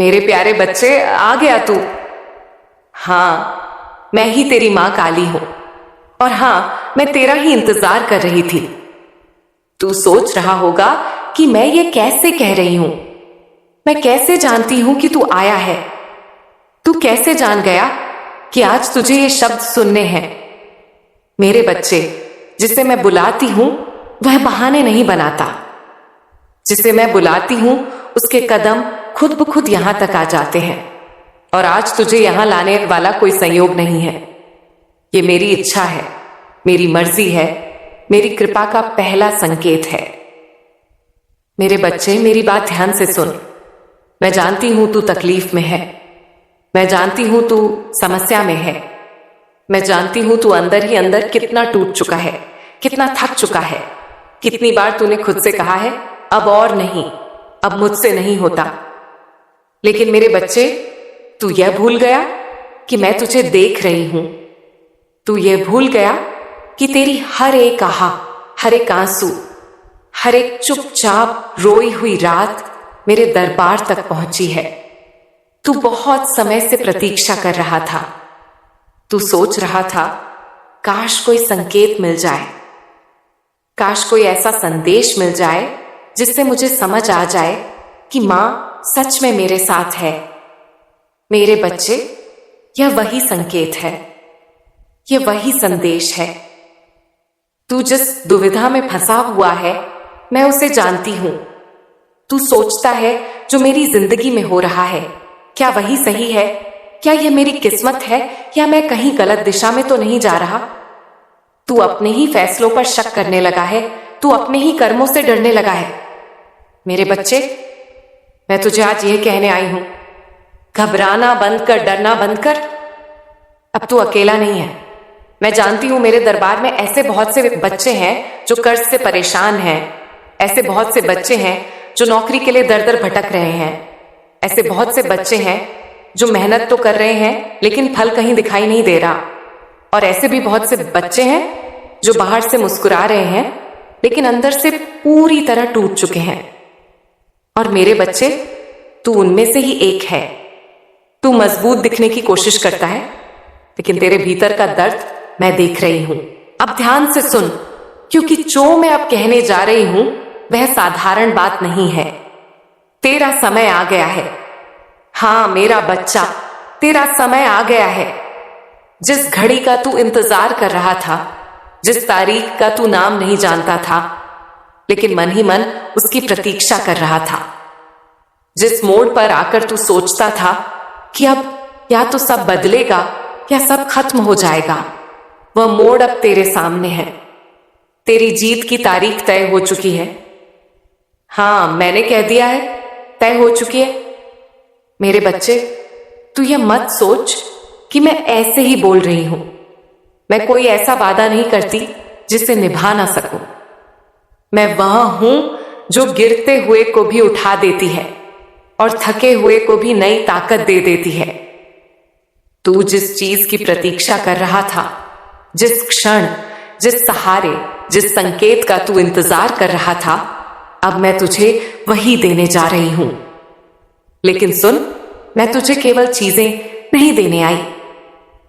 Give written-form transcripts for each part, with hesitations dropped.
मेरे प्यारे बच्चे, आ गया तू। हाँ, मैं ही तेरी माँ काली हूं, और हाँ, मैं तेरा ही इंतजार कर रही थी। तू सोच रहा होगा कि मैं ये कैसे कह रही हूं। मैं कैसे जानती हूं कि तू आया है। तू कैसे जान गया कि आज तुझे ये शब्द सुनने हैं। मेरे बच्चे, जिसे मैं बुलाती हूं वह बहाने नहीं बनाता। जिसे मैं बुलाती हूं उसके कदम खुद ब खुद यहां तक आ जाते हैं। और आज तुझे यहां लाने वाला कोई संयोग नहीं है। ये मेरी इच्छा है, मेरी मर्जी है, मेरी कृपा का पहला संकेत है। मेरे बच्चे, मेरी बात ध्यान से सुन। मैं जानती हूं तू तकलीफ में है। मैं जानती हूं तू समस्या में है। मैं जानती हूं तू अंदर ही अंदर कितना टूट चुका है, कितना थक चुका है। कितनी बार तूने खुद से कहा है, अब और नहीं, अब मुझसे नहीं होता। लेकिन मेरे बच्चे, तू यह भूल गया कि मैं तुझे देख रही हूं। तू यह भूल गया कि तेरी हर एक आहा, हर एक आंसू, हर एक चुपचाप रोई हुई रात मेरे दरबार तक पहुंची है। तू बहुत समय से प्रतीक्षा कर रहा था। तू सोच रहा था, काश कोई संकेत मिल जाए, काश कोई ऐसा संदेश मिल जाए जिससे मुझे समझ आ जाए कि मां सच में मेरे साथ है। मेरे बच्चे, यह वही संकेत है, यह वही संदेश है। तू जिस दुविधा में फंसा हुआ है, मैं उसे जानती हूं। तू सोचता है जो मेरी जिंदगी में हो रहा है, क्या वही सही है? क्या यह मेरी किस्मत है, या मैं कहीं गलत दिशा में तो नहीं जा रहा? तू अपने ही फैसलों पर शक करने लगा है, तू अपने ही कर्मों से डरने लगा है। मेरे बच्चे, मैं तुझे आज यह कहने आई हूं, घबराना बंद कर, डरना बंद कर। अब तू अकेला नहीं है। मैं जानती हूं मेरे दरबार में ऐसे बहुत से बच्चे हैं जो कर्ज से परेशान हैं। ऐसे बहुत से बच्चे हैं जो नौकरी के लिए दर दर भटक रहे हैं। ऐसे बहुत से बच्चे हैं जो मेहनत तो कर रहे हैं लेकिन फल कहीं दिखाई नहीं दे रहा। और ऐसे भी बहुत से बच्चे हैं जो बाहर से मुस्कुरा रहे हैं लेकिन अंदर से पूरी तरह टूट चुके हैं। और मेरे बच्चे, तू उनमें से ही एक है। तू मजबूत दिखने की कोशिश करता है, लेकिन तेरे भीतर का दर्द मैं देख रही हूं। अब ध्यान से सुन, क्योंकि जो मैं अब कहने जा रही हूं वह साधारण बात नहीं है। तेरा समय आ गया है। हां मेरा बच्चा, तेरा समय आ गया है। जिस घड़ी का तू इंतजार कर रहा था, जिस तारीख का तू नाम नहीं जानता था, लेकिन मन ही मन उसकी प्रतीक्षा कर रहा था। जिस मोड़ पर आकर तू सोचता था कि अब या तो सब बदलेगा या सब खत्म हो जाएगा, वह मोड़ अब तेरे सामने है। तेरी जीत की तारीख तय हो चुकी है। हां, मैंने कह दिया है, तय हो चुकी है। मेरे बच्चे, तू यह मत सोच कि मैं ऐसे ही बोल रही हूं। मैं कोई ऐसा वादा नहीं करती जिसे निभा ना सकूं। मैं वह हूं जो गिरते हुए को भी उठा देती है और थके हुए को भी नई ताकत दे देती है। तू जिस चीज की प्रतीक्षा कर रहा था, जिस क्षण, जिस सहारे, जिस संकेत का तू इंतजार कर रहा था, अब मैं तुझे वही देने जा रही हूं। लेकिन सुन, मैं तुझे केवल चीजें नहीं देने आई।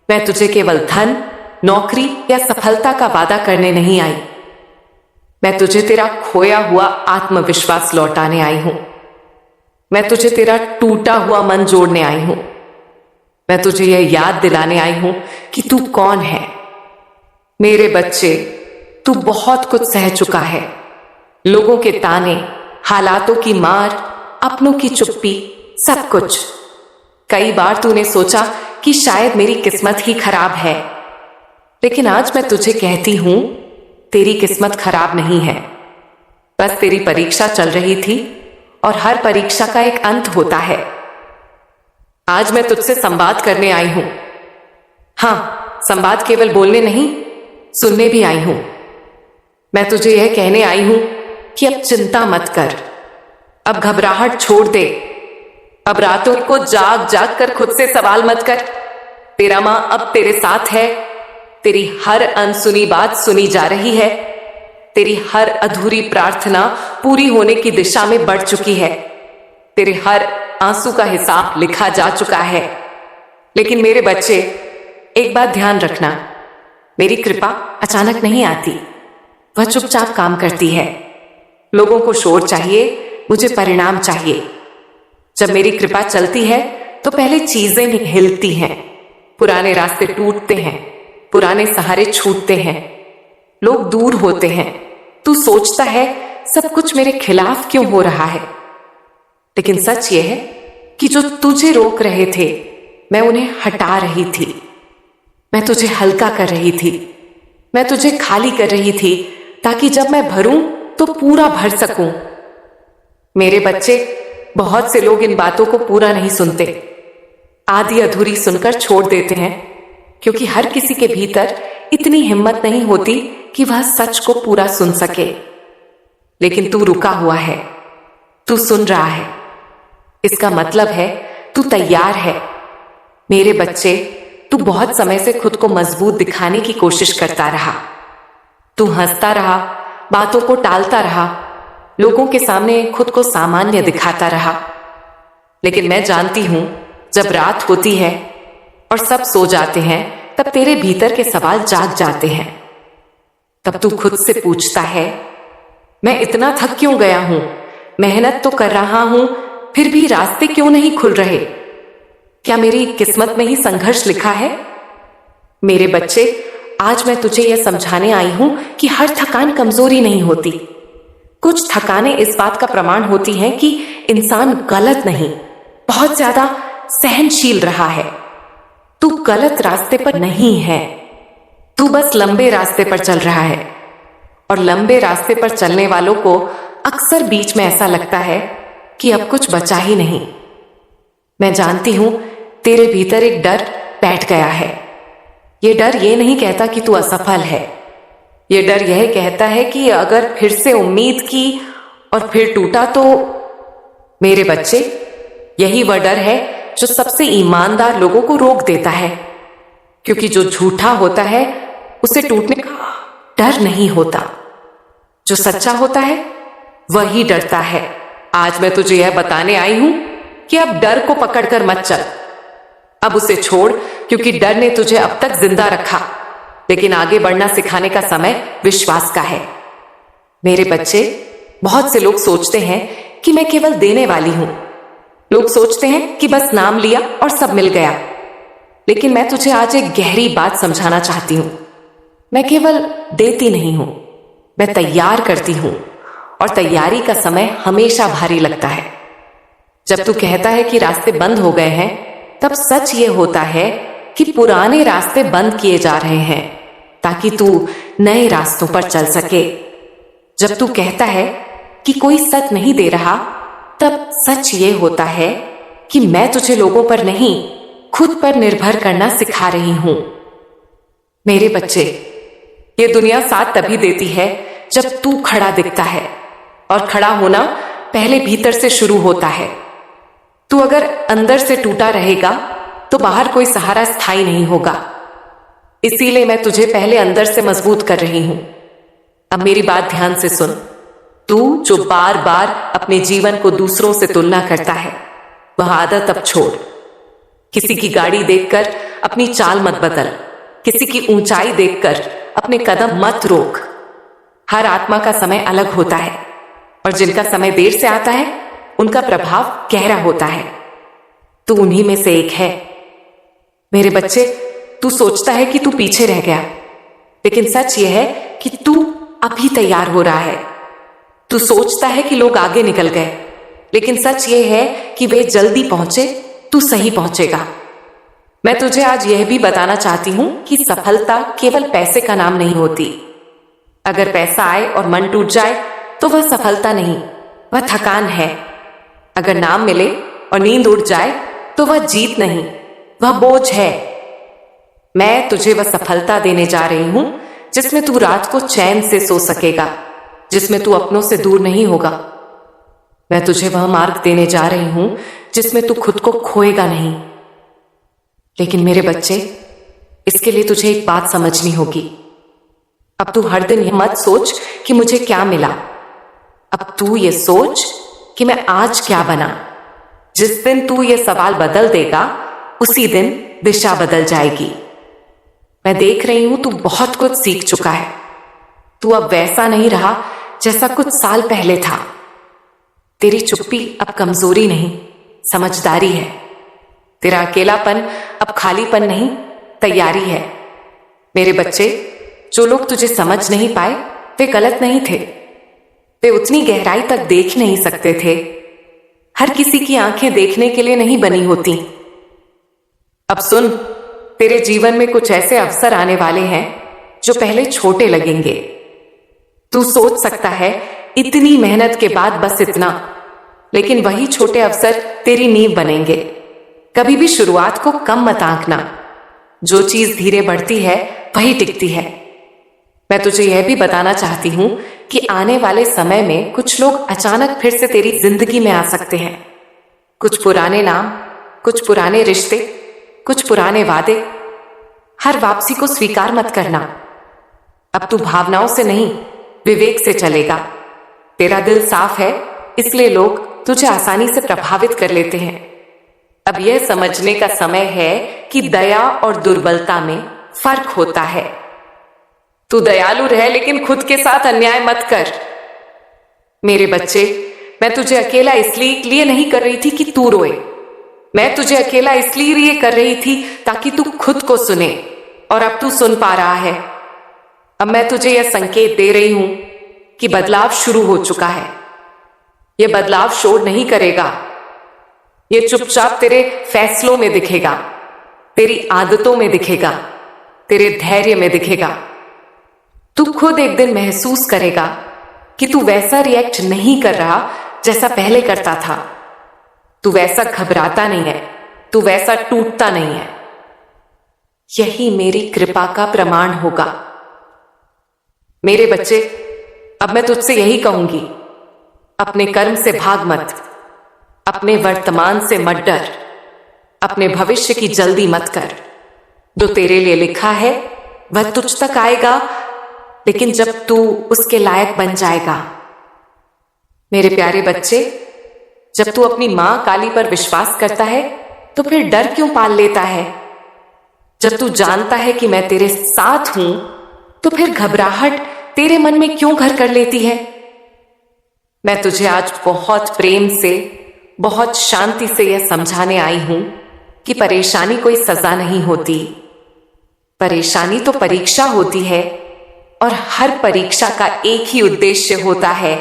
मैं तुझे केवल धन, नौकरी या सफलता का वादा करने नहीं आई। मैं तुझे तेरा खोया हुआ आत्मविश्वास लौटाने आई हूं। मैं तुझे तेरा टूटा हुआ मन जोड़ने आई हूं। मैं तुझे यह याद दिलाने आई हूं कि तू कौन है। मेरे बच्चे, तू बहुत कुछ सह चुका है। लोगों के ताने, हालातों की मार, अपनों की चुप्पी, सब कुछ। कई बार तूने सोचा कि शायद मेरी किस्मत ही खराब है, लेकिन आज मैं तुझे कहती हूं, तेरी किस्मत खराब नहीं है। बस तेरी परीक्षा चल रही थी और हर परीक्षा का एक अंत होता है। आज मैं तुझसे संवाद करने आई हूं। हां, संवाद केवल बोलने नहीं, सुनने भी आई हूं। मैं तुझे यह कहने आई हूं कि अब चिंता मत कर। अब घबराहट छोड़ दे। अब रातों को जाग जाग कर खुद से सवाल मत कर। तेरा मां अब तेरे साथ है। तेरी हर अनसुनी बात सुनी जा रही है। तेरी हर अधूरी प्रार्थना पूरी होने की दिशा में बढ़ चुकी है। तेरे हर आंसू का हिसाब लिखा जा चुका है। लेकिन मेरे बच्चे, एक बात ध्यान रखना, मेरी कृपा अचानक नहीं आती, वह चुपचाप काम करती है। लोगों को शोर चाहिए, मुझे परिणाम चाहिए। जब मेरी कृपा चलती है तो पहले चीजें हिलती हैं, पुराने रास्ते टूटते हैं, पुराने सहारे छूटते हैं, लोग दूर होते हैं। तू सोचता है सब कुछ मेरे खिलाफ क्यों हो रहा है, लेकिन सच यह है कि जो तुझे रोक रहे थे मैं उन्हें हटा रही थी। मैं तुझे हल्का कर रही थी, मैं तुझे खाली कर रही थी, ताकि जब मैं भरूं तो पूरा भर सकूं। मेरे बच्चे, बहुत से लोग इन बातों को पूरा नहीं सुनते, आधी अधूरी सुनकर छोड़ देते हैं, क्योंकि हर किसी के भीतर इतनी हिम्मत नहीं होती कि वह सच को पूरा सुन सके। लेकिन तू रुका हुआ है, तू सुन रहा है, इसका मतलब है तू तैयार है। मेरे बच्चे, तू बहुत समय से खुद को मजबूत दिखाने की कोशिश करता रहा। तू हंसता रहा, बातों को टालता रहा, लोगों के सामने खुद को सामान्य दिखाता रहा। लेकिन मैं जानती हूं, जब रात होती है और सब सो जाते हैं, तब तेरे भीतर के सवाल जाग जाते हैं। तब तू खुद से पूछता है, मैं इतना थक क्यों गया हूं, मेहनत तो कर रहा हूं, फिर भी रास्ते क्यों नहीं खुल रहे? क्या मेरी किस्मत में ही संघर्ष लिखा है? मेरे बच्चे, आज मैं तुझे यह समझाने आई हूं कि हर थकान कमजोरी नहीं होती। कुछ थकानें इस बात का प्रमाण होती हैं कि इंसान गलत नहीं, बहुत ज्यादा सहनशील रहा है। तू गलत रास्ते पर नहीं है, तू बस लंबे रास्ते पर चल रहा है। और लंबे रास्ते पर चलने वालों को अक्सर बीच में ऐसा लगता है कि अब कुछ बचा ही नहीं। मैं जानती हूं तेरे भीतर एक डर बैठ गया है। यह डर यह नहीं कहता कि तू असफल है, यह डर यह कहता है कि अगर फिर से उम्मीद की और फिर टूटा तो। मेरे बच्चे, यही वह डर है जो सबसे ईमानदार लोगों को रोक देता है, क्योंकि जो झूठा होता है उसे टूटने का डर नहीं होता। जो सच्चा होता है वही डरता है। आज मैं तुझे यह बताने आई हूं कि अब डर को पकड़कर मत चल, अब उसे छोड़, क्योंकि डर ने तुझे अब तक जिंदा रखा, लेकिन आगे बढ़ना सिखाने का समय विश्वास का है। मेरे बच्चे, बहुत से लोग सोचते हैं कि मैं केवल देने वाली हूं। लोग सोचते हैं कि बस नाम लिया और सब मिल गया। लेकिन मैं तुझे आज एक गहरी बात समझाना चाहती हूं। मैं केवल देती नहीं हूं, मैं तैयार करती हूं, और तैयारी का समय हमेशा भारी लगता है। जब तू कहता है कि रास्ते बंद हो गए हैं, तब सच ये होता है कि पुराने रास्ते बंद किए जा रहे हैं ताकि तू नए रास्तों पर चल सके। जब तू कहता है कि कोई सच नहीं दे रहा, तब सच ये होता है कि मैं तुझे लोगों पर नहीं, खुद पर निर्भर करना सिखा रही हूं। मेरे बच्चे, ये दुनिया साथ तभी देती है जब तू खड़ा दिखता है, और खड़ा होना पहले भीतर से शुरू होता है। तू अगर अंदर से टूटा रहेगा तो बाहर कोई सहारा स्थायी नहीं होगा। इसीलिए मैं तुझे पहले अंदर से मजबूत कर रही हूं। अब मेरी बात ध्यान से सुन। तू जो बार बार अपने जीवन को दूसरों से तुलना करता है, वह आदत अब छोड़। किसी की गाड़ी देखकर अपनी चाल मत बदल, किसी की ऊंचाई देखकर अपने कदम मत रोक। हर आत्मा का समय अलग होता है, और जिनका समय देर से आता है उनका प्रभाव गहरा होता है। तू उन्हीं में से एक है। मेरे बच्चे, तू सोचता है कि तू पीछे रह गया, लेकिन सच यह है कि तू अभी तैयार हो रहा है। तू सोचता है कि लोग आगे निकल गए, लेकिन सच यह है कि वे जल्दी पहुंचे, तू सही पहुंचेगा। मैं तुझे आज यह भी बताना चाहती हूं कि सफलता केवल पैसे का नाम नहीं होती। अगर पैसा आए और मन टूट जाए तो वह सफलता नहीं, वह थकान है। अगर नाम मिले और नींद उड़ जाए तो वह जीत नहीं, वह बोझ है। मैं तुझे वह सफलता देने जा रही हूं जिसमें तू रात को चैन से सो सकेगा, जिसमें तू अपनों से दूर नहीं होगा। मैं तुझे वह मार्ग देने जा रही हूं जिसमें तू खुद को खोएगा नहीं। लेकिन मेरे बच्चे, इसके लिए तुझे एक बात समझनी होगी। अब तू हर दिन यह मत सोच कि मुझे क्या मिला, अब तू ये सोच कि मैं आज क्या बना। जिस दिन तू ये सवाल बदल देगा उसी दिन दिशा बदल जाएगी। मैं देख रही हूं तू बहुत कुछ सीख चुका है। तू अब वैसा नहीं रहा जैसा कुछ साल पहले था। तेरी चुप्पी अब कमजोरी नहीं, समझदारी है। तेरा अकेलापन अब खालीपन नहीं, तैयारी है। मेरे बच्चे, जो लोग तुझे समझ नहीं पाए वे गलत नहीं थे। वे उतनी गहराई तक देख नहीं सकते थे। हर किसी की आंखें देखने के लिए नहीं बनी होती। अब सुन, तेरे जीवन में कुछ ऐसे अवसर आने वाले हैं जो पहले छोटे लगेंगे। तू सोच सकता है इतनी मेहनत के बाद बस इतना, लेकिन वही छोटे अवसर तेरी नींव बनेंगे। कभी भी शुरुआत को कम मत आंकना। जो चीज धीरे बढ़ती है वही टिकती है। मैं तुझे यह भी बताना चाहती हूं कि आने वाले समय में कुछ लोग अचानक फिर से तेरी जिंदगी में आ सकते हैं। कुछ पुराने नाम, कुछ पुराने रिश्ते, कुछ पुराने वादे। हर वापसी को स्वीकार मत करना। अब तू भावनाओं से नहीं, विवेक से चलेगा। तेरा दिल साफ है, इसलिए लोग तुझे आसानी से प्रभावित कर लेते हैं। अब यह समझने का समय है कि दया और दुर्बलता में फर्क होता है। तू दयालु रह, लेकिन खुद के साथ अन्याय मत कर। मेरे बच्चे, मैं तुझे अकेला इसलिए नहीं कर रही थी कि तू रोए। मैं तुझे अकेला इसलिए कर रही थी ताकि तू खुद को सुने, और अब तू सुन पा रहा है। अब मैं तुझे यह संकेत दे रही हूं कि बदलाव शुरू हो चुका है। यह बदलाव शोर नहीं करेगा। यह चुपचाप तेरे फैसलों में दिखेगा, तेरी आदतों में दिखेगा, तेरे धैर्य में दिखेगा। तू खुद एक दिन महसूस करेगा कि तू वैसा रिएक्ट नहीं कर रहा जैसा पहले करता था। तू वैसा घबराता नहीं है, तू वैसा टूटता नहीं है। यही मेरी कृपा का प्रमाण होगा। मेरे बच्चे, अब मैं तुझसे यही कहूंगी, अपने कर्म से भाग मत, अपने वर्तमान से मत डर, अपने भविष्य की जल्दी मत कर। जो तेरे लिए लिखा है वह तुझ तक आएगा, लेकिन जब तू उसके लायक बन जाएगा। मेरे प्यारे बच्चे, जब तू अपनी मां काली पर विश्वास करता है तो फिर डर क्यों पाल लेता है? जब तू जानता है कि मैं तेरे साथ हूं तो फिर घबराहट तेरे मन में क्यों घर कर लेती है? मैं तुझे आज बहुत प्रेम से, बहुत शांति से यह समझाने आई हूं कि परेशानी कोई सजा नहीं होती। परेशानी तो परीक्षा होती है, और हर परीक्षा का एक ही उद्देश्य होता है,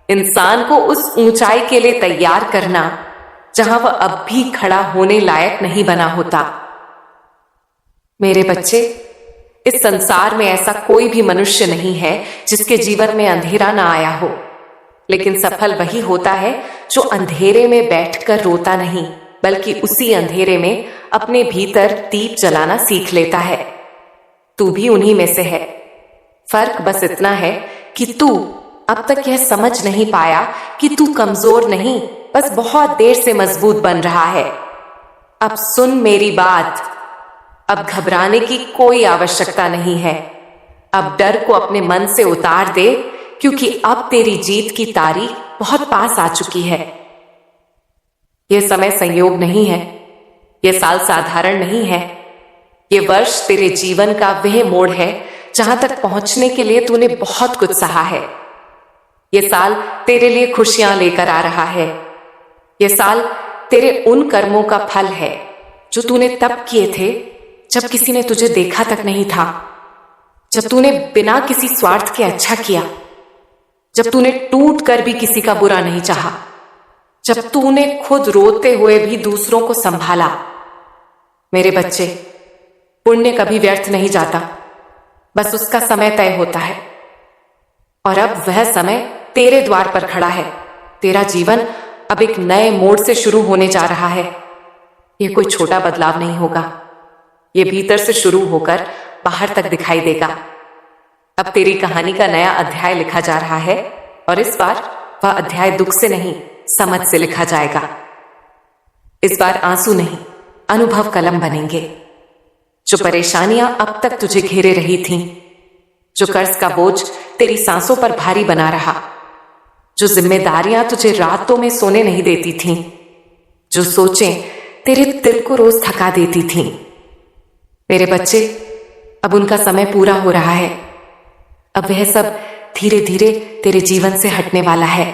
इंसान को उस ऊंचाई के लिए तैयार करना जहां वह अब भी खड़ा होने लायक नहीं बना होता। मेरे बच्चे, इस संसार में ऐसा कोई भी मनुष्य नहीं है जिसके जीवन में अंधेरा ना आया हो, लेकिन सफल वही होता है जो अंधेरे में बैठकर रोता नहीं, बल्कि उसी अंधेरे में अपने भीतर दीप जलाना सीख लेता है। तू भी उन्हीं में से है। फर्क बस इतना है कि तू अब तक यह समझ नहीं पाया कि तू कमजोर नहीं, बस बहुत देर से मजबूत बन रहा है। अब सुन मेरी बात, अब घबराने की कोई आवश्यकता नहीं है। अब डर को अपने मन से उतार दे, क्योंकि अब तेरी जीत की तारीख बहुत पास आ चुकी है। यह समय संयोग नहीं है, यह साल साधारण नहीं है। यह वर्ष तेरे जीवन का वह मोड़ है जहां तक पहुंचने के लिए तूने बहुत कुछ सहा है। यह साल तेरे लिए खुशियां लेकर आ रहा है। यह साल तेरे उन कर्मों का फल है जो तूने तब किए थे जब किसी ने तुझे देखा तक नहीं था, जब तूने बिना किसी स्वार्थ के अच्छा किया, जब तूने टूट कर भी किसी का बुरा नहीं चाहा, जब तूने खुद रोते हुए भी दूसरों को संभाला। मेरे बच्चे, पुण्य कभी व्यर्थ नहीं जाता, बस उसका समय तय होता है। और अब वह समय तेरे द्वार पर खड़ा है। तेरा जीवन अब एक नए मोड़ से शुरू होने जा रहा है। यह कोई छोटा बदलाव नहीं होगा, यह भीतर से शुरू होकर बाहर तक दिखाई देगा। अब तेरी कहानी का नया अध्याय लिखा जा रहा है, और इस बार वह अध्याय दुख से नहीं, समझ से लिखा जाएगा। इस बार आंसू नहीं, अनुभव कलम बनेंगे। जो परेशानियां अब तक तुझे घेरे रही थीं, जो कर्ज का बोझ तेरी सांसों पर भारी बना रहा, जो जिम्मेदारियां तुझे रातों में सोने नहीं देती थीं, जो सोचें तेरे दिल को रोज थका देती थीं। मेरे बच्चे, अब उनका समय पूरा हो रहा है। अब वह सब धीरे धीरे तेरे जीवन से हटने वाला है।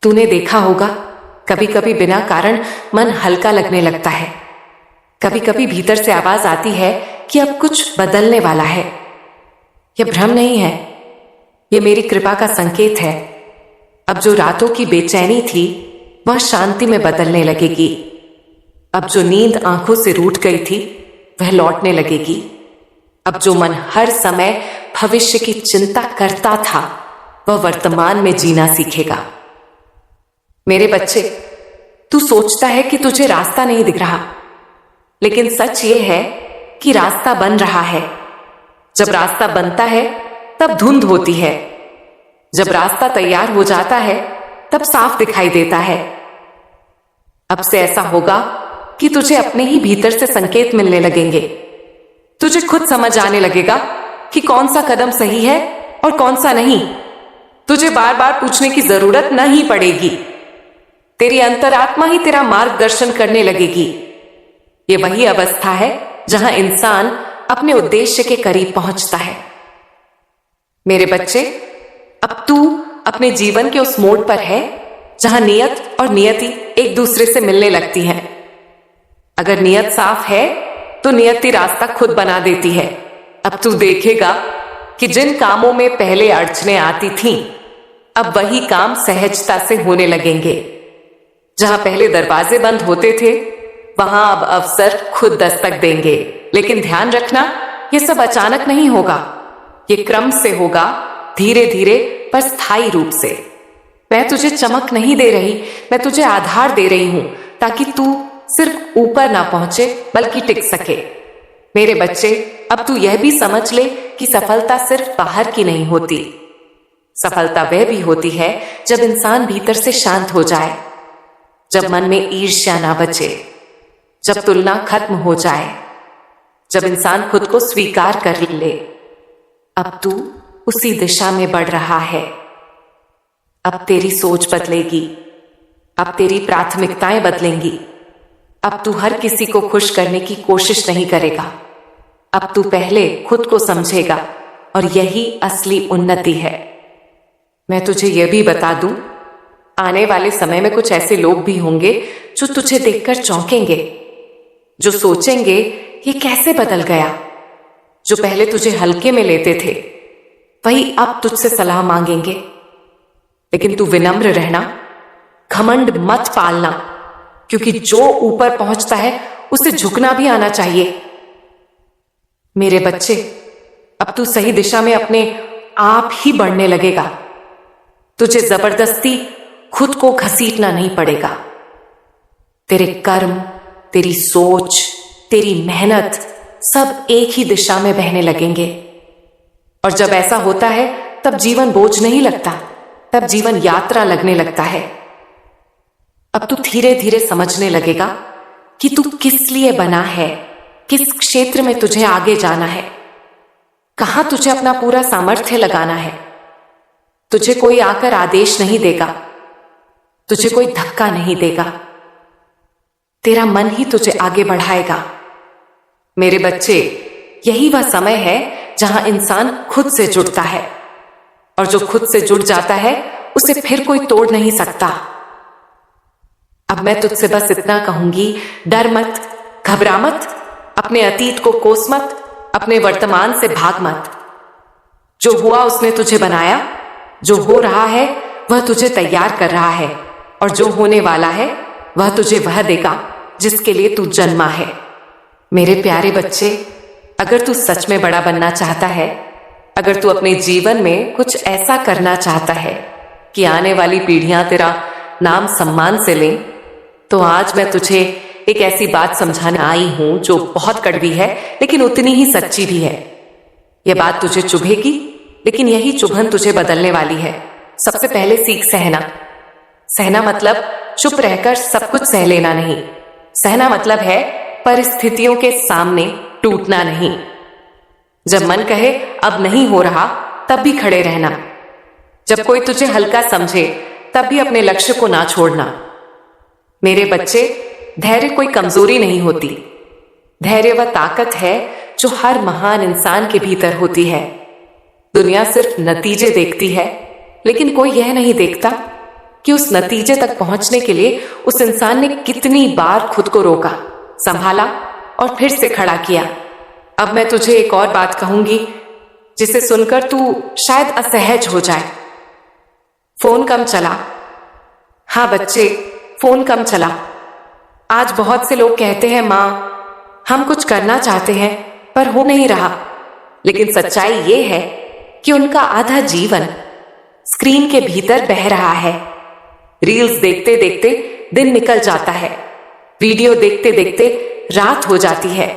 तूने देखा होगा, कभी कभी बिना कारण मन हल्का लगने लगता है। कभी कभी भीतर से आवाज आती है कि अब कुछ बदलने वाला है। यह भ्रम नहीं है, यह मेरी कृपा का संकेत है। अब जो रातों की बेचैनी थी वह शांति में बदलने लगेगी। अब जो नींद आंखों से रूठ गई थी वह लौटने लगेगी। अब जो मन हर समय भविष्य की चिंता करता था वह वर्तमान में जीना सीखेगा। मेरे बच्चे, तू सोचता है कि तुझे रास्ता नहीं दिख रहा, लेकिन सच ये है कि रास्ता बन रहा है। जब रास्ता बनता है तब धुंध होती है। जब रास्ता तैयार हो जाता है तब साफ दिखाई देता है। अब से ऐसा होगा कि तुझे अपने ही भीतर से संकेत मिलने लगेंगे। तुझे खुद समझ आने लगेगा कि कौन सा कदम सही है और कौन सा नहीं। तुझे बार बार पूछने की जरूरत नहीं पड़ेगी। तेरी अंतरात्मा ही तेरा मार्गदर्शन करने लगेगी। ये वही अवस्था है जहां इंसान अपने उद्देश्य के करीब पहुंचता है। मेरे बच्चे, अब तू अपने जीवन के उस मोड़ पर है जहां नियत और नियति एक दूसरे से मिलने लगती हैं। अगर नियत साफ है तो नियति रास्ता खुद बना देती है। अब तू देखेगा कि जिन कामों में पहले अड़चने आती थीं, अब वही काम सहजता से होने लगेंगे। जहां पहले दरवाजे बंद होते थे वहां अब अवसर खुद दस्तक देंगे। लेकिन ध्यान रखना, यह सब अचानक नहीं होगा। ये क्रम से होगा, धीरे धीरे पर स्थायी रूप से। मैं तुझे चमक नहीं दे रही, मैं तुझे आधार दे रही हूं ताकि तू सिर्फ ऊपर ना पहुंचे बल्कि टिक सके। मेरे बच्चे, अब तू यह भी समझ ले कि सफलता सिर्फ बाहर की नहीं होती। सफलता वह भी होती है जब इंसान भीतर से शांत हो जाए, जब मन में ईर्ष्या ना बचे, जब तुलना खत्म हो जाए, जब इंसान खुद को स्वीकार कर ले। अब तू उसी दिशा में बढ़ रहा है। अब तेरी सोच बदलेगी, अब तेरी प्राथमिकताएं बदलेंगी। अब तू हर किसी को खुश करने की कोशिश नहीं करेगा। अब तू पहले खुद को समझेगा और यही असली उन्नति है। मैं तुझे यह भी बता दूं, आने वाले समय में कुछ ऐसे लोग भी होंगे जो तुझे देखकर चौंकेंगे, जो सोचेंगे ये कैसे बदल गया। जो पहले तुझे हल्के में लेते थे वही अब तुझसे सलाह मांगेंगे। लेकिन तू विनम्र रहना, घमंड मत पालना, क्योंकि जो ऊपर पहुंचता है उसे झुकना भी आना चाहिए। मेरे बच्चे, अब तू सही दिशा में अपने आप ही बढ़ने लगेगा। तुझे जबरदस्ती खुद को घसीटना नहीं पड़ेगा। तेरे कर्म, तेरी सोच, तेरी मेहनत सब एक ही दिशा में बहने लगेंगे। और जब ऐसा होता है तब जीवन बोझ नहीं लगता, तब जीवन यात्रा लगने लगता है। अब तू धीरे धीरे समझने लगेगा कि तू किस लिए बना है, किस क्षेत्र में तुझे आगे जाना है, कहां तुझे अपना पूरा सामर्थ्य लगाना है। तुझे कोई आकर आदेश नहीं देगा, तुझे कोई धक्का नहीं देगा। तेरा मन ही तुझे आगे बढ़ाएगा। मेरे बच्चे, यही वह समय है जहां इंसान खुद से जुड़ता है, और जो खुद से जुड़ जाता है उसे फिर कोई तोड़ नहीं सकता। अब मैं तुझसे बस इतना कहूंगी, डर मत, घबरा मत, अपने अतीत को कोस मत, अपने वर्तमान से भाग मत। जो हुआ उसने तुझे बनाया, जो हो रहा है वह तुझे तैयार कर रहा है, और जो होने वाला है वह तुझे वह देगा जिसके लिए तू जन्मा है। मेरे प्यारे बच्चे, अगर तू सच में बड़ा बनना चाहता है, अगर तू अपने जीवन में कुछ ऐसा करना चाहता है कि आने वाली पीढ़ियां तेरा नाम सम्मान से लें, तो आज मैं तुझे एक ऐसी बात समझाने आई हूं जो बहुत कड़वी है लेकिन उतनी ही सच्ची भी है। यह बात तुझे चुभेगी, लेकिन यही चुभन तुझे बदलने वाली है। सबसे पहले सीख सहना। सहना मतलब चुप रहकर सब कुछ सह लेना नहीं। सहना मतलब है परिस्थितियों के सामने टूटना नहीं। जब मन कहे अब नहीं हो रहा, तब भी खड़े रहना। जब कोई तुझे हल्का समझे, तब भी अपने लक्ष्य को ना छोड़ना। मेरे बच्चे, धैर्य कोई कमजोरी नहीं होती। धैर्य वह ताकत है जो हर महान इंसान के भीतर होती है। दुनिया सिर्फ नतीजे देखती है, लेकिन कोई यह नहीं देखता कि उस नतीजे तक पहुंचने के लिए उस इंसान ने कितनी बार खुद को रोका, संभाला और फिर से खड़ा किया। अब मैं तुझे एक और बात कहूंगी जिसे सुनकर तू शायद असहज हो जाए। फोन कम चला। हाँ बच्चे, फोन कम चला। आज बहुत से लोग कहते हैं, माँ हम कुछ करना चाहते हैं पर हो नहीं रहा, लेकिन सच्चाई ये है कि उनका आधा जीवन स्क्रीन के भीतर बह रहा है। रील्स देखते देखते दिन निकल जाता है, वीडियो देखते देखते रात हो जाती है।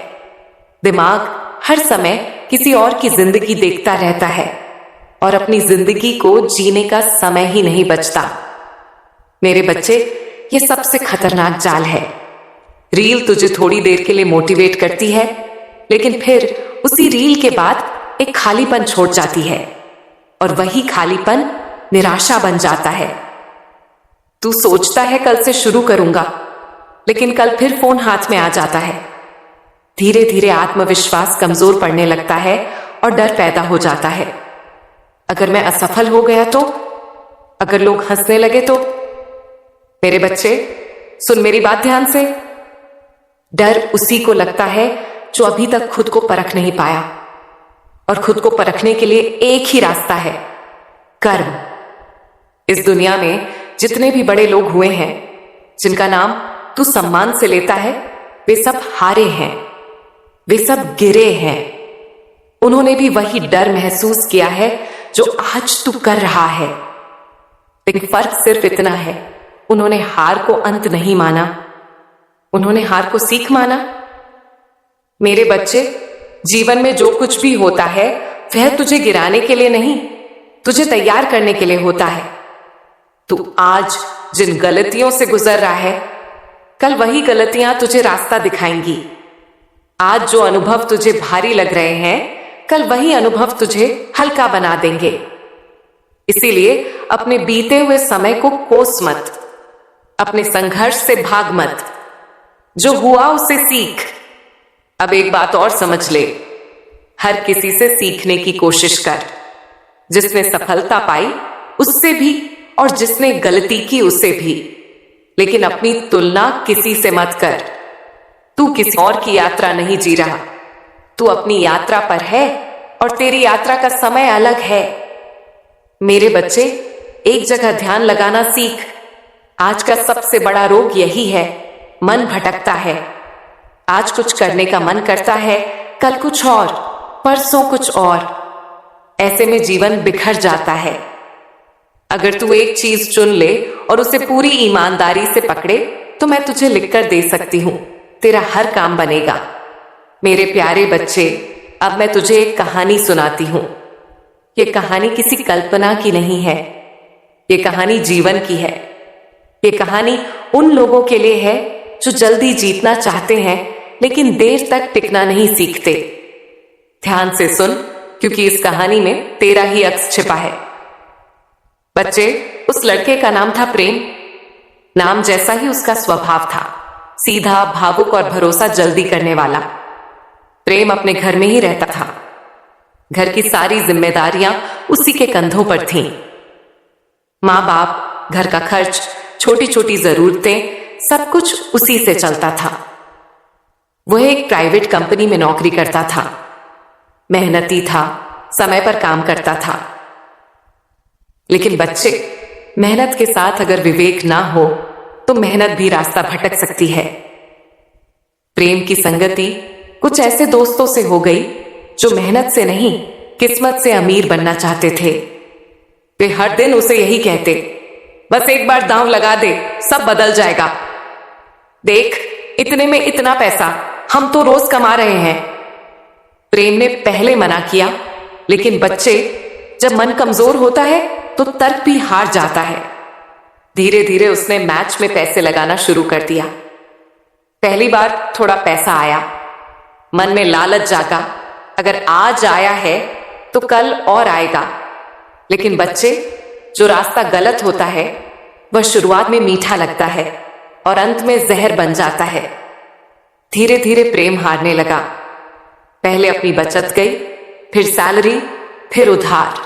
दिमाग हर समय किसी और की जिंदगी देखता रहता है और अपनी जिंदगी को जीने का समय ही नहीं बचता। मेरे बच्चे, ये सबसे खतरनाक जाल है। रील तुझे थोड़ी देर के लिए मोटिवेट करती है, लेकिन फिर उसी रील के बाद एक खालीपन छोड़ जाती है और वही खालीपन निराशा बन जाता है। तू सोचता है कल से शुरू करूंगा, लेकिन कल फिर फोन हाथ में आ जाता है। धीरे धीरे आत्मविश्वास कमजोर पड़ने लगता है और डर पैदा हो जाता है। अगर मैं असफल हो गया तो? अगर लोग हंसने लगे तो? मेरे बच्चे, सुन मेरी बात ध्यान से। डर उसी को लगता है जो अभी तक खुद को परख नहीं पाया, और खुद को परखने के लिए एक ही रास्ता है, कर्म। इस दुनिया में जितने भी बड़े लोग हुए हैं, जिनका नाम तू सम्मान से लेता है, वे सब हारे हैं, वे सब गिरे हैं। उन्होंने भी वही डर महसूस किया है जो आज तू कर रहा है, लेकिन फर्क सिर्फ इतना है, उन्होंने हार को अंत नहीं माना, उन्होंने हार को सीख माना। मेरे बच्चे, जीवन में जो कुछ भी होता है वह तुझे गिराने के लिए नहीं, तुझे तैयार करने के लिए होता है। तू आज जिन गलतियों से गुजर रहा है, कल वही गलतियां तुझे रास्ता दिखाएंगी। आज जो अनुभव तुझे भारी लग रहे हैं, कल वही अनुभव तुझे हल्का बना देंगे। इसीलिए अपने बीते हुए समय को कोस मत, अपने संघर्ष से भाग मत, जो हुआ उसे सीख। अब एक बात और समझ ले, हर किसी से सीखने की कोशिश कर। जिसने सफलता पाई उससे भी, और जिसने गलती की उससे भी, लेकिन अपनी तुलना किसी से मत कर। तू किसी और की यात्रा नहीं जी रहा, तू अपनी यात्रा पर है और तेरी यात्रा का समय अलग है। मेरे बच्चे, एक जगह ध्यान लगाना सीख। आज का सबसे बड़ा रोग यही है, मन भटकता है। आज कुछ करने का मन करता है, कल कुछ और, परसों कुछ और। ऐसे में जीवन बिखर जाता है। अगर तू एक चीज चुन ले और उसे पूरी ईमानदारी से पकड़े, तो मैं तुझे लिखकर दे सकती हूं, तेरा हर काम बनेगा। मेरे प्यारे बच्चे, अब मैं तुझे एक कहानी सुनाती हूं। ये कहानी किसी कल्पना की नहीं है, ये कहानी जीवन की है। ये कहानी उन लोगों के लिए है जो जल्दी जीतना चाहते हैं, लेकिन देर तक टिकना नहीं सीखते। ध्यान से सुन, क्योंकि इस कहानी में तेरा ही अक्स छिपा है। बच्चे, उस लड़के का नाम था प्रेम। नाम जैसा ही उसका स्वभाव था, सीधा, भावुक और भरोसा जल्दी करने वाला। प्रेम अपने घर में ही रहता था। घर की सारी जिम्मेदारियां उसी के कंधों पर थीं। माँ बाप, घर का खर्च, छोटी छोटी जरूरतें, सब कुछ उसी से चलता था। वह एक प्राइवेट कंपनी में नौकरी करता था। मेहनती था, समय पर काम करता था। लेकिन बच्चे, मेहनत के साथ अगर विवेक ना हो तो मेहनत भी रास्ता भटक सकती है। प्रेम की संगति कुछ ऐसे दोस्तों से हो गई जो मेहनत से नहीं, किस्मत से अमीर बनना चाहते थे। वे हर दिन उसे यही कहते, बस एक बार दांव लगा दे, सब बदल जाएगा। देख, इतने में इतना पैसा हम तो रोज कमा रहे हैं। प्रेम ने पहले मना किया, लेकिन बच्चे, जब मन कमजोर होता है तो तर्क भी हार जाता है। धीरे धीरे उसने मैच में पैसे लगाना शुरू कर दिया। पहली बार थोड़ा पैसा आया, मन में लालच जागा, अगर आज आया है तो कल और आएगा। लेकिन बच्चे, जो रास्ता गलत होता है वह शुरुआत में मीठा लगता है और अंत में जहर बन जाता है। धीरे धीरे प्रेम हारने लगा। पहले अपनी बचत गई, फिर सैलरी, फिर उधार।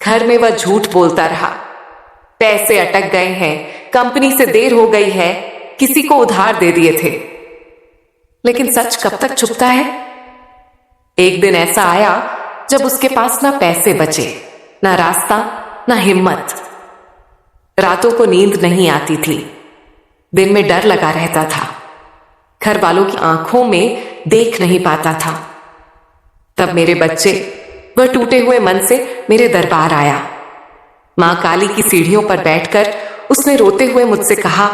घर में वह झूठ बोलता रहा, पैसे अटक गए हैं, कंपनी से देर हो गई है, किसी को उधार दे दिए थे। लेकिन सच कब तक छुपता है? एक दिन ऐसा आया जब उसके पास ना पैसे बचे, ना रास्ता, ना हिम्मत। रातों को नींद नहीं आती थी, दिन में डर लगा रहता था, घर वालों की आंखों में देख नहीं पाता था। तब मेरे बच्चे वह टूटे हुए मन से मेरे दरबार आया। मां काली की सीढ़ियों पर बैठकर उसने रोते हुए मुझसे कहा,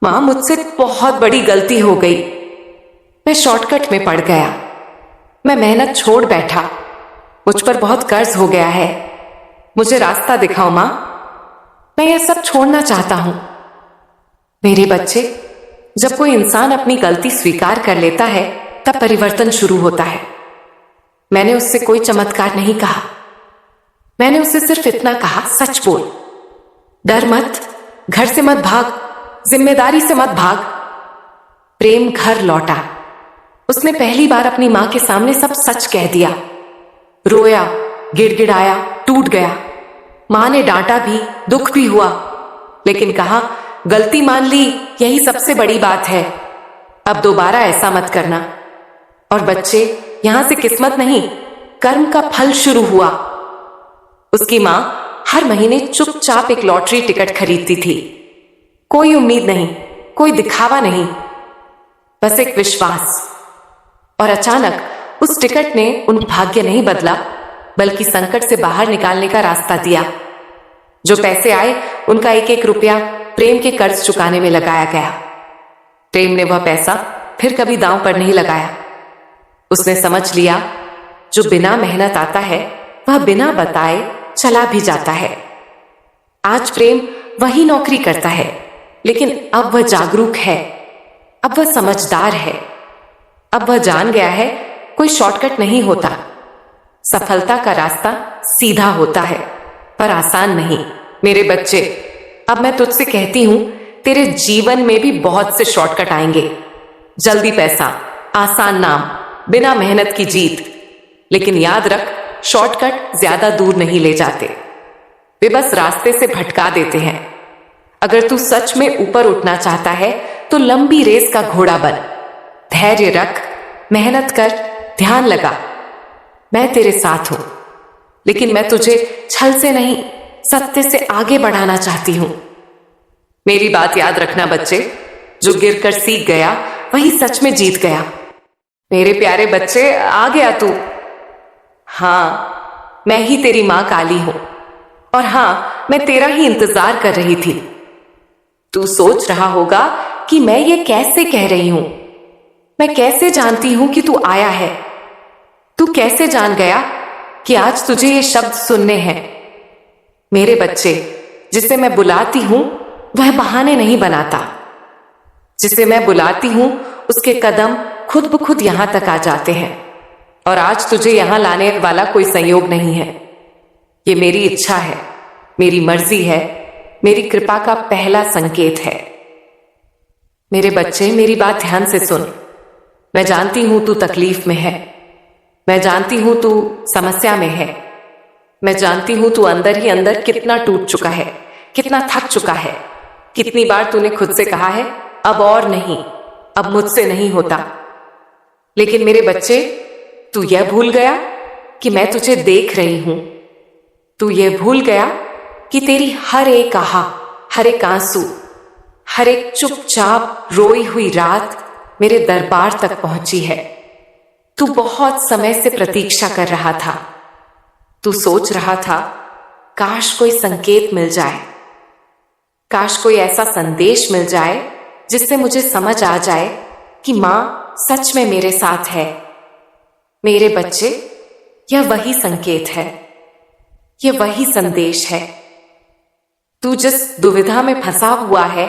मां, मुझसे बहुत बड़ी गलती हो गई। मैं शॉर्टकट में पड़ गया, मैं मेहनत छोड़ बैठा, मुझ पर बहुत कर्ज हो गया है। मुझे रास्ता दिखाओ मां, मैं यह सब छोड़ना चाहता हूं। मेरे बच्चे, जब कोई इंसान अपनी गलती स्वीकार कर लेता है तब परिवर्तन शुरू होता है। मैंने उससे कोई चमत्कार नहीं कहा, मैंने उससे सिर्फ इतना कहा, सच बोल, डर मत, घर से मत भाग, जिम्मेदारी से मत भाग। प्रेम घर लौटा। उसने पहली बार अपनी मां के सामने सब सच कह दिया। रोया, गिड़गिड़ाया, टूट गया। मां ने डांटा भी, दुख भी हुआ, लेकिन कहा, गलती मान ली, यही सबसे बड़ी बात है, अब दोबारा ऐसा मत करना। और बच्चे, यहां से किस्मत नहीं, कर्म का फल शुरू हुआ। उसकी मां हर महीने चुपचाप एक लॉटरी टिकट खरीदती थी। कोई उम्मीद नहीं, कोई दिखावा नहीं, बस एक विश्वास। और अचानक उस टिकट ने उन भाग्य नहीं बदला, बल्कि संकट से बाहर निकालने का रास्ता दिया। जो पैसे आए, उनका एक एक रुपया प्रेम के कर्ज चुकाने में लगाया गया। प्रेम ने वह पैसा फिर कभी दांव पर नहीं लगाया। उसने समझ लिया, जो बिना मेहनत आता है वह बिना बताए चला भी जाता है। आज प्रेम वही नौकरी करता है, लेकिन अब वह जागरूक है, अब वह समझदार है, अब वह जान गया है कोई शॉर्टकट नहीं होता। सफलता का रास्ता सीधा होता है, पर आसान नहीं। मेरे बच्चे, अब मैं तुझसे कहती हूं, तेरे जीवन में भी बहुत से शॉर्टकट आएंगे। जल्दी पैसा, आसान नाम, बिना मेहनत की जीत। लेकिन याद रख, शॉर्टकट ज्यादा दूर नहीं ले जाते, वे बस रास्ते से भटका देते हैं। अगर तू सच में ऊपर उठना चाहता है तो लंबी रेस का घोड़ा बन। धैर्य रख, मेहनत कर, ध्यान लगा। मैं तेरे साथ हूं, लेकिन मैं तुझे छल से नहीं, सत्य से आगे बढ़ाना चाहती हूं। मेरी बात याद रखना बच्चे, जो गिरकर सीख गया वही सच में जीत गया। मेरे प्यारे बच्चे, आ गया तू। हाँ, मैं ही तेरी मां काली हूं, और हाँ, मैं तेरा ही इंतजार कर रही थी। तू सोच रहा होगा कि मैं ये कैसे कह रही हूं, मैं कैसे जानती हूं कि तू आया है। तू कैसे जान गया कि आज तुझे ये शब्द सुनने हैं। मेरे बच्चे, जिसे मैं बुलाती हूं वह बहाने नहीं बनाता। जिसे मैं बुलाती हूं उसके कदम खुद ब खुद यहां तक आ जाते हैं। और आज तुझे यहां लाने वाला कोई संयोग नहीं है, ये मेरी इच्छा है, मेरी मर्जी है, मेरी कृपा का पहला संकेत है। मेरे बच्चे, मेरी बात ध्यान से सुन। मैं जानती हूं तू तकलीफ में है, मैं जानती हूं तू समस्या में है, मैं जानती हूं तू अंदर ही अंदर कितना टूट चुका है, कितना थक चुका है। कितनी बार तूने खुद से कहा है, अब और नहीं, अब मुझसे नहीं होता। लेकिन मेरे बच्चे, तू यह भूल गया कि मैं तुझे देख रही हूं। तू यह भूल गया कि तेरी हर एक आह, हर एक आंसू, हर एक चुपचाप रोई हुई रात मेरे दरबार तक पहुंची है। तू बहुत समय से प्रतीक्षा कर रहा था। तू सोच रहा था, काश कोई संकेत मिल जाए, काश कोई ऐसा संदेश मिल जाए जिससे मुझे समझ आ जाए कि मां सच में मेरे साथ है। मेरे बच्चे, यह वही संकेत है, यह वही संदेश है। तू जिस दुविधा में फंसा हुआ है